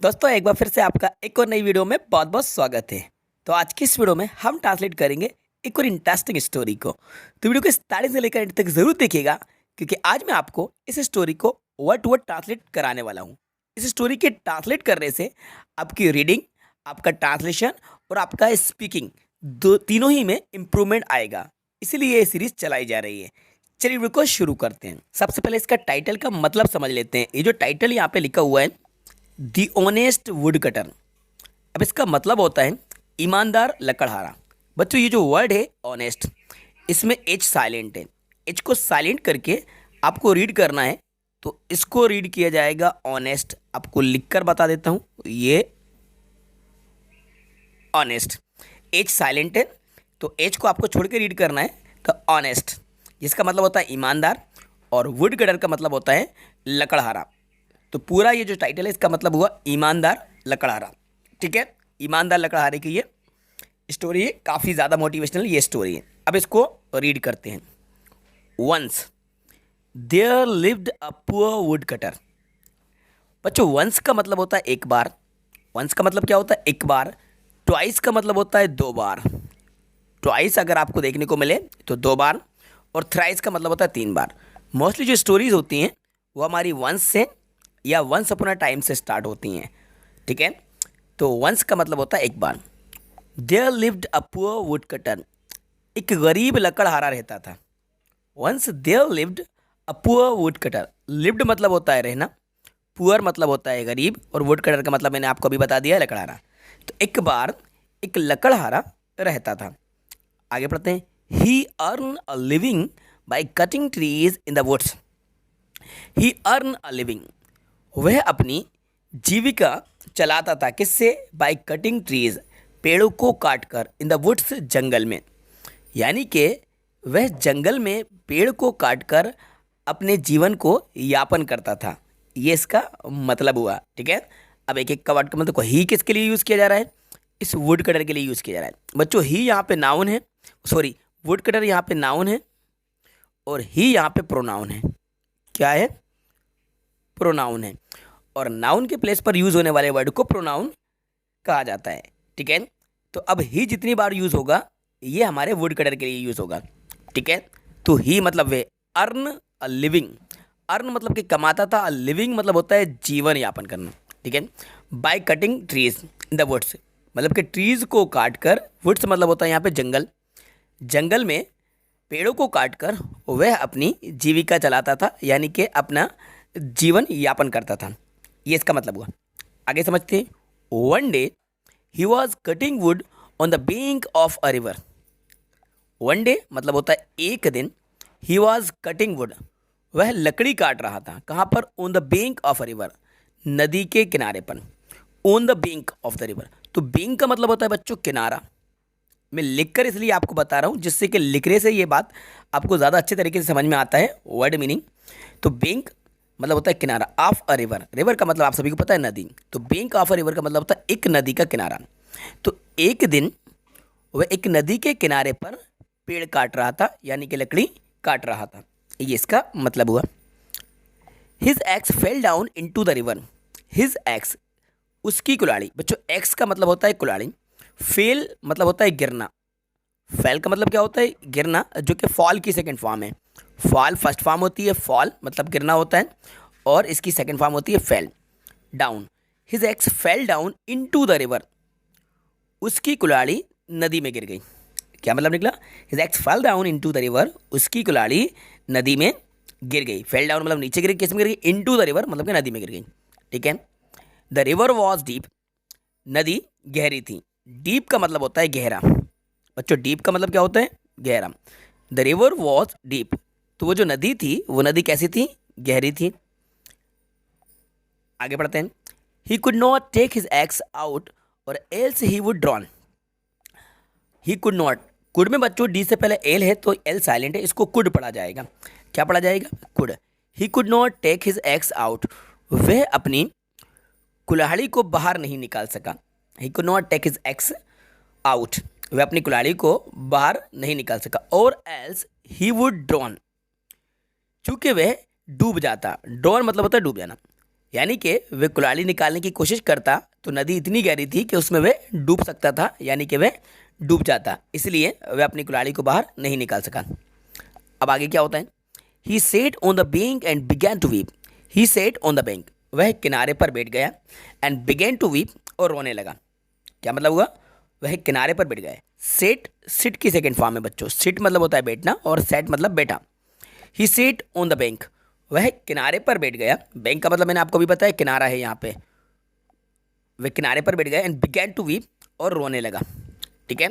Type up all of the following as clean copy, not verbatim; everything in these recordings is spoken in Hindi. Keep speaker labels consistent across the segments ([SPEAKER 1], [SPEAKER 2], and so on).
[SPEAKER 1] दोस्तों एक बार फिर से आपका एक और नई वीडियो में बहुत बहुत स्वागत है। तो आज की इस वीडियो में हम ट्रांसलेट करेंगे एक और इंटरेस्टिंग स्टोरी को। तो वीडियो को स्टार्टिंग से लेकर एंड तक जरूर देखिएगा, क्योंकि आज मैं आपको इस स्टोरी को वर्ड टू वर्ड ट्रांसलेट कराने वाला हूँ। इस स्टोरी के ट्रांसलेट करने से आपकी रीडिंग, आपका ट्रांसलेशन और आपका स्पीकिंग तीनों ही में इम्प्रूवमेंट आएगा। इसीलिए ये सीरीज चलाई जा रही है। चलिए वीडियो को शुरू करते हैं। सबसे पहले इसका टाइटल का मतलब समझ लेते हैं। ये जो टाइटल यहाँ पे लिखा हुआ है, दी ऑनेस्ट वुड कटर, अब इसका मतलब होता है ईमानदार लकड़हारा। बच्चों ये जो वर्ड है ऑनेस्ट, इसमें एच साइलेंट है। एच को साइलेंट करके आपको रीड करना है, तो इसको रीड किया जाएगा ऑनेस्ट। आपको लिखकर बता देता हूँ, ये ऑनेस्ट, एच साइलेंट है तो एच को आपको छोड़ के रीड करना है, तो ऑनेस्ट, जिसका मतलब होता है ईमानदार, और वुड कटर का मतलब होता है लकड़हारा। तो पूरा ये जो टाइटल है इसका मतलब हुआ ईमानदार लकड़हारा। ठीक है, ईमानदार लकड़हारे की ये स्टोरी है, काफ़ी ज़्यादा मोटिवेशनल ये स्टोरी है। अब इसको रीड करते हैं। Once there lived a poor would cutter. बच्चों वंस का मतलब होता है एक बार। वंस का मतलब क्या होता है? एक बार। ट्वाइस का मतलब होता है दो बार। ट्वाइस अगर आपको देखने को मिले तो दो बार, और थ्राइस का मतलब होता है तीन बार। मोस्टली जो स्टोरीज होती हैं वो हमारी वंस से या वंस अपॉन अ टाइम से स्टार्ट होती हैं। ठीक है, तो वंस का मतलब होता है एक बार। There lived a poor would cutter, एक गरीब लकड़हारा रहता था। Once there lived a poor would cutter, lived मतलब होता है रहना, पुअर मतलब होता है गरीब, और वुड कटर का मतलब मैंने आपको अभी बता दिया है लकड़हारा। तो एक बार एक लकड़हारा रहता था। आगे पढ़ते हैं। He earn a living by cutting trees in the woods. He earn a living, वह अपनी जीविका चलाता था किससे? बाय कटिंग ट्रीज, पेड़ों को काटकर, इन द वुड्स, जंगल में। यानी कि वह जंगल में पेड़ को काटकर अपने जीवन को यापन करता था। ये इसका मतलब हुआ। ठीक है, अब एक एक का वर्ड का मतलब को ही किसके लिए यूज़ किया जा रहा है? इस वुड कटर के लिए यूज़ किया जा रहा है। बच्चों ही यहाँ पे नाउन है, सॉरी वुड कटर यहाँ पे नाउन है, और ही यहाँ पे प्रोनाउन है। क्या है? प्रोनाउन है, और नाउन के प्लेस पर यूज़ होने वाले वर्ड को प्रोनाउन कहा जाता है। ठीक है, तो अब ही जितनी बार यूज़ होगा ये हमारे वुड कटर के लिए यूज़ होगा। ठीक है, तो ही मतलब वे अर्न अ लिविंग, अर्न मतलब कि कमाता था, लिविंग मतलब होता है जीवन यापन करना। ठीक है, by cutting trees in the woods, मतलब कि ट्रीज को काट कर, वुड्स मतलब होता है यहाँ पे जंगल, जंगल में पेड़ों को काटकर वह अपनी जीविका चलाता था, यानी कि अपना जीवन यापन करता था। ये इसका मतलब हुआ। आगे समझते हैं। One day he was cutting would on the bank of a river. One day मतलब होता है एक दिन। ही वॉज कटिंग वुड, वह लकड़ी काट रहा था। कहाँ पर? On the bank of a river, नदी के किनारे पर। On the bank of the river, तो बैंक का मतलब होता है बच्चों किनारा। मैं लिखकर इसलिए आपको बता रहा हूँ, जिससे कि लिखने से ये बात आपको ज़्यादा अच्छे तरीके से समझ में आता है वर्ड मीनिंग। तो बैंक मतलब होता है किनारा, ऑफ अ रिवर, रिवर का मतलब आप सभी को पता है नदी, तो बैंक ऑफ अ रिवर का मतलब होता है एक नदी का किनारा। तो एक दिन वह एक नदी के किनारे पर पेड़ काट रहा था, यानी कि लकड़ी काट रहा था। ये इसका मतलब हुआ। His ex fell down into the river. His ex, उसकी कुल्हाड़ी। बच्चों एक्स का मतलब होता है कुल्हाड़ी, फेल मतलब होता है गिरना। फेल का मतलब क्या होता है? गिरना, जो कि फॉल की सेकंड फॉर्म है। फॉल फर्स्ट फॉर्म होती है, फॉल मतलब गिरना होता है, और इसकी सेकंड फॉर्म होती है fail, down. His ex fell down into the river, उसकी कुल्हाड़ी नदी में गिर गई। क्या मतलब निकला? His ex fell down into the river, उसकी कुल्हाड़ी नदी में गिर गई। फेल डाउन मतलब नीचे गिर गई, किस में गिर गई? इनटू द रिवर मतलब कि नदी में गिर गई। ठीक है, द रिवर वॉज डीप, नदी गहरी थी। डीप का मतलब होता है गहरा। बच्चों डीप का मतलब क्या होता है? गहरा। द रिवर वॉज डीप, तो वो जो नदी थी वो नदी कैसी थी? गहरी थी। आगे बढ़ते हैं। He could not take his axe out or else he would drown. He could not, could में बच्चों डी से पहले एल है तो एल साइलेंट है, इसको कुड पढ़ा जाएगा। क्या पढ़ा जाएगा? Could. He could not take his axe out, वह अपनी कुल्हाड़ी को बाहर नहीं निकाल सका। He could not take his axe out, वह अपनी कुल्हाड़ी को बाहर नहीं निकाल सका। और एल्स ही वुड ड्रॉन, चूंकि वह डूब जाता। ड्रॉन मतलब होता है डूब जाना। यानी कि वे कुल्हाड़ी निकालने की कोशिश करता तो नदी इतनी गहरी थी कि उसमें वे डूब सकता था, यानी कि वे डूब जाता, इसलिए वह अपनी कुल्हाड़ी को बाहर नहीं निकाल सका। अब आगे क्या होता है, he sat on the bank and began to weep. He sat on the bank, वह किनारे पर बैठ गया, एंड बिगैन टू वीप, और रोने लगा। क्या मतलब हुआ, वह किनारे पर बैठ गए। सेट सिट की सेकंड फॉर्म है बच्चों, सिट मतलब होता है बैठना और सेट मतलब बैठा। ही सेट ऑन द बैंक, वह किनारे पर बैठ गया, बैंक का मतलब मैंने आपको भी बताया किनारा है यहाँ पे, वह किनारे पर बैठ गया, एंड बिगैन टू वीप, और रोने लगा। ठीक है।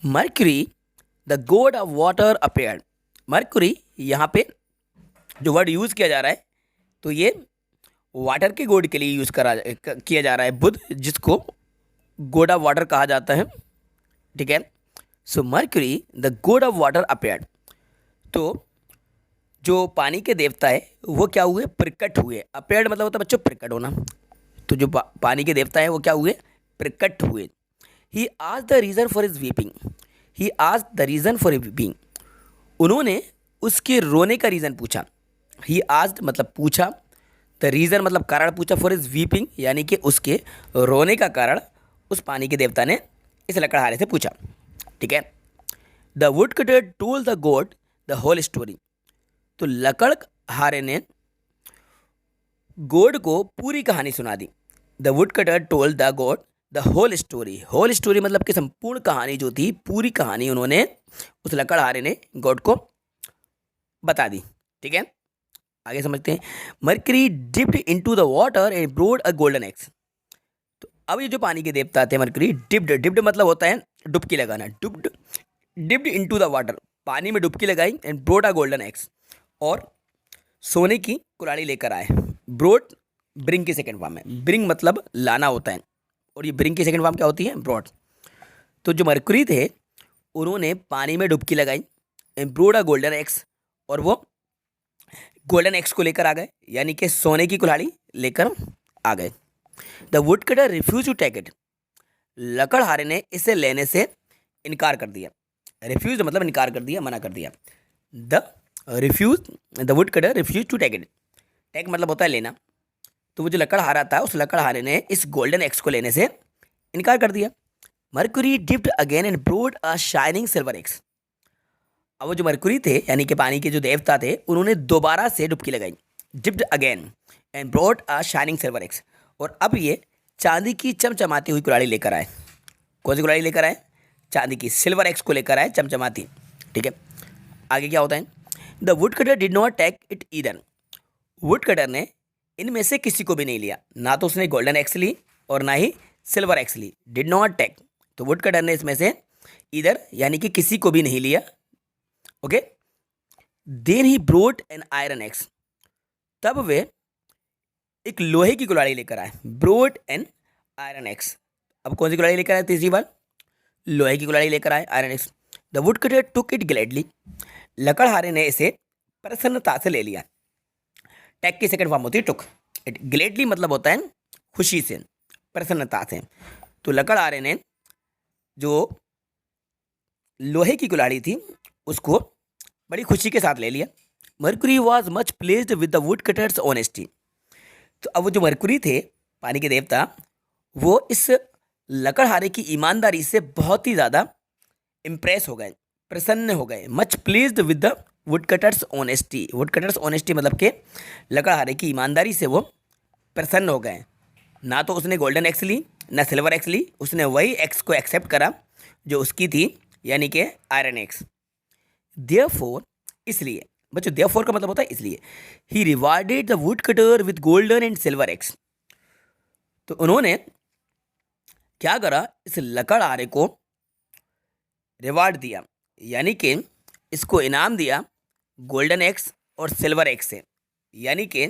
[SPEAKER 1] Mercury the god of water appeared. Mercury यहाँ पे जो वर्ड यूज़ किया जा रहा है तो ये वाटर के गॉड के लिए यूज़ किया जा रहा है, बुध, जिसको गॉड ऑफ वाटर कहा जाता है। ठीक है। So Mercury the god of water appeared, तो जो पानी के देवता है वो क्या हुए, प्रकट हुए। अपीयर्ड मतलब होता है बच्चों प्रकट होना, तो जो पानी के देवता है वो क्या हुए, प्रकट हुए। ही आज the reason for his weeping. He आज द रीज़न फॉर वीपिंग, उन्होंने उसके रोने का रीज़न पूछा। ही आज मतलब पूछा, द रीज़न मतलब कारण पूछा, फॉर हिज वीपिंग यानी कि उसके रोने का कारण उस पानी के देवता ने इस लकड़हारे से पूछा। ठीक है। The would cutter told the god the whole story, तो लकड़हारे ने गॉड को पूरी कहानी सुना दी। The would cutter told the god the whole story. Whole story मतलब कि संपूर्ण कहानी जो थी, पूरी कहानी उन्होंने उस लकड़हारे ने गॉड को बता दी। ठीक है। आगे समझते हैं। Mercury dipped into the water and brought a golden eggs. तो अब ये जो पानी के देवता थे मर्करी, डिप्ड मतलब होता है डुबकी लगाना, डिप्ड इनटू द वाटर, पानी में डुबकी लगाई, and brought a golden eggs, और सोने की कुल्हाड़ी लेकर आए। ब्रोड ब्रिंग की सेकंड फॉर्म है, ब्रिंग मतलब लाना होता है, और ये ब्रिंग की सेकंड फॉर्म क्या होती है, ब्रॉड। तो जो मरकुरी थे उन्होंने पानी में डुबकी लगाई, एम्ब्रोड अ गोल्डन एक्स, और वो गोल्डन एक्स को लेकर आ गए, यानी कि सोने की कुल्हाड़ी लेकर आ गए। The would cutter refuse to take it. लकड़हारे ने इसे लेने से इनकार कर दिया। रिफ्यूज मतलब इनकार कर दिया, मना कर दिया। The the would cutter refuse to take it. Take मतलब होता है लेना, तो वो जो लकड़हारा था उस लकड़हारे ने इस गोल्डन एक्स को लेने से इनकार कर दिया। Mercury dipped again and brought a shining silver axe. अब वो जो मर्कुरी थे यानी कि पानी के जो देवता थे उन्होंने दोबारा से डुबकी लगाई, dipped again and brought a shining silver axe, और अब ये चांदी की चमचमाती हुई कुल्हाड़ी लेकर आए। कौन सी कुल्हाड़ी लेकर आए, चांदी की, सिल्वर एक्स को लेकर आए, चमचमाती। ठीक है। आगे क्या होता है, the would cutter did not take it either. Wood cutter ने इनमें से किसी को भी नहीं लिया, ना तो उसने गोल्डन एक्स ली और ना ही सिल्वर एक्स ली। डिड नॉट टेक, तो वुड कटर ने इसमें से इधर यानी कि किसी को भी नहीं लिया। Okay. Then he brought an iron axe, तब वे एक लोहे की कुल्हाड़ी लेकर आए। ब्रोड एन आयरन एक्स, अब कौन सी कुल्हाड़ी लेकर आए, तीसरी बार लोहे की कुल्हाड़ी लेकर आए, iron axe. The would cutter took it gladly, लकड़हारे ने इसे प्रसन्नता से ले लिया। टेक की सेकंड फॉर्म होती है टुक। इट ग्लेडली मतलब होता है खुशी से, प्रसन्नता से। तो लकड़हारे ने जो लोहे की कुल्हाड़ी थी उसको बड़ी खुशी के साथ ले लिया। Mercury was much placed with the wood cutters honesty. तो अब वो जो मर्कुरी थे पानी के देवता, वो इस लकड़हारे की ईमानदारी से बहुत ही ज़्यादा इम्प्रेस हो गए, प्रसन्न हो गए। Much placed with the wood cutters honesty. Would cutters honesty मतलब के लकड़हारे की ईमानदारी से वो प्रसन्न हो गए। ना तो उसने गोल्डन एक्स ली ना सिल्वर एक्स ली, उसने वही एक्स को एक्सेप्ट करा जो उसकी थी, यानी कि आयरन एक्स। देयरफॉर, इसलिए बच्चों देयरफॉर का मतलब होता है इसलिए, he rewarded the would cutter with golden and silver axe. तो उन्होंने क्या करा, इस लकड़हारे को रिवार्ड दिया, यानी कि इसको इनाम दिया गोल्डन एक्स और सिल्वर एक्स से। यानी कि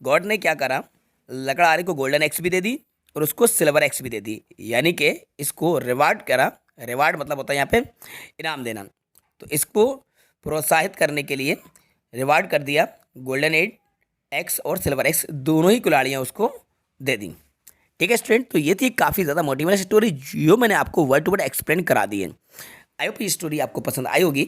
[SPEAKER 1] गॉड ने क्या करा, लकड़हारे को गोल्डन एक्स भी दे दी और उसको सिल्वर एक्स भी दे दी, यानी कि इसको रिवार्ड करा। रिवार्ड मतलब होता है यहाँ पे इनाम देना, तो इसको प्रोत्साहित करने के लिए रिवार्ड कर दिया, गोल्डन एड एक्स और सिल्वर एक्स दोनों ही कुल्हाड़ियाँ उसको दे दी। ठीक है स्टूडेंट, तो ये थी काफ़ी ज़्यादा मोटिवेशनल स्टोरी जो मैंने आपको वर्ड टू वर्ड एक्सप्लेन करा दी है। आई होप ये स्टोरी आपको पसंद आई होगी।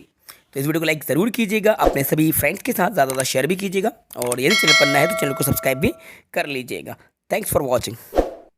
[SPEAKER 1] तो इस वीडियो को लाइक ज़रूर कीजिएगा, अपने सभी फ्रेंड्स के साथ ज़्यादा शेयर भी कीजिएगा, और यदि चैनल पर नया है तो चैनल को सब्सक्राइब भी कर लीजिएगा। Thanks for watching.